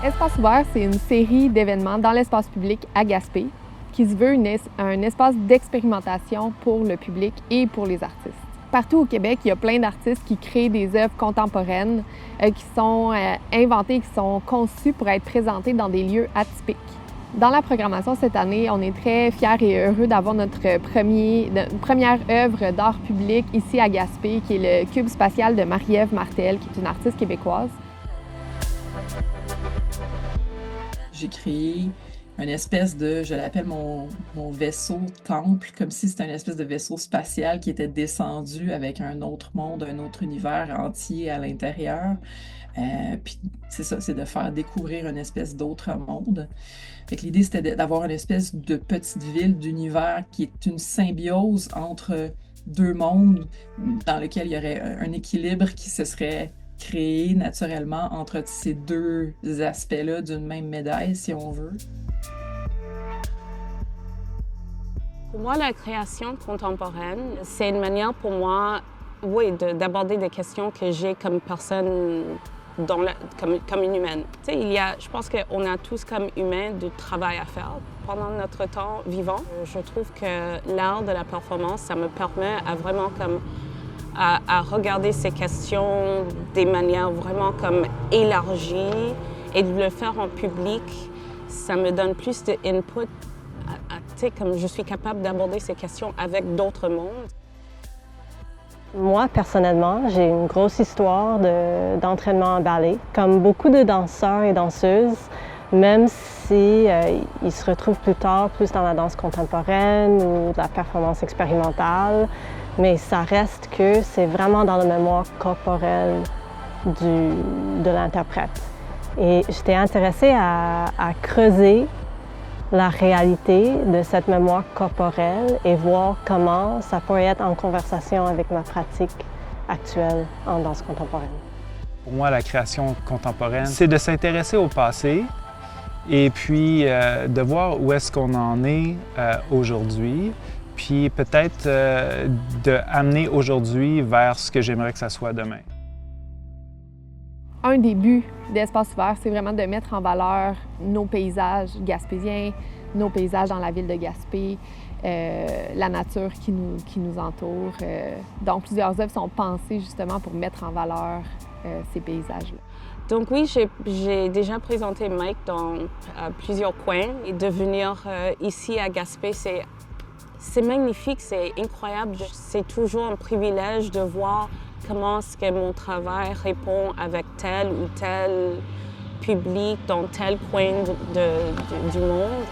Espace ouvert, c'est une série d'événements dans l'espace public à Gaspé qui se veut un espace d'expérimentation pour le public et pour les artistes. Partout au Québec, il y a plein d'artistes qui créent des œuvres contemporaines qui sont inventées, qui sont conçues pour être présentées dans des lieux atypiques. Dans la programmation cette année, on est très fiers et heureux d'avoir notre première œuvre d'art public ici à Gaspé, qui est le Cube spatial de Marie-Ève Martel, qui est une artiste québécoise. J'ai créé une espèce de, je l'appelle mon vaisseau temple, comme si c'était une espèce de vaisseau spatial qui était descendu avec un autre monde, un autre univers entier à l'intérieur. Puis c'est ça, c'est de faire découvrir une espèce d'autre monde. Fait que l'idée, c'était d'avoir une espèce de petite ville d'univers qui est une symbiose entre deux mondes dans lequel il y aurait un équilibre qui se serait créé naturellement entre ces deux aspects-là d'une même médaille, si on veut. Pour moi, la création contemporaine, c'est une manière pour moi, oui, d'aborder des questions que j'ai comme personne, comme une humaine. Tu sais, je pense qu'on a tous comme humains du travail à faire pendant notre temps vivant. Je trouve que l'art de la performance, ça me permet à vraiment comme à regarder ces questions des manières vraiment comme élargies et de le faire en public, ça me donne plus d'input. Tu sais, comme je suis capable d'aborder ces questions avec d'autres mondes. Moi, personnellement, j'ai une grosse histoire d'entraînement en ballet. Comme beaucoup de danseurs et danseuses, même si ils se retrouvent plus tard plus dans la danse contemporaine ou de la performance expérimentale, mais ça reste que c'est vraiment dans la mémoire corporelle de l'interprète. Et j'étais intéressée à creuser la réalité de cette mémoire corporelle et voir comment ça pourrait être en conversation avec ma pratique actuelle en danse contemporaine. Pour moi, la création contemporaine, c'est de s'intéresser au passé et puis de voir où est-ce qu'on en est aujourd'hui, puis peut-être d'amener aujourd'hui vers ce que j'aimerais que ça soit demain. Un des buts d'Espace ouvert, c'est vraiment de mettre en valeur nos paysages gaspésiens, nos paysages dans la ville de Gaspé, la nature qui nous entoure. Donc, plusieurs œuvres sont pensées justement pour mettre en valeur ces paysages-là. Donc oui, j'ai déjà présenté Mike dans plusieurs coins et de venir ici à Gaspé, c'est magnifique, c'est incroyable. C'est toujours un privilège de voir comment est-ce que mon travail répond avec tel ou tel public dans tel coin du monde.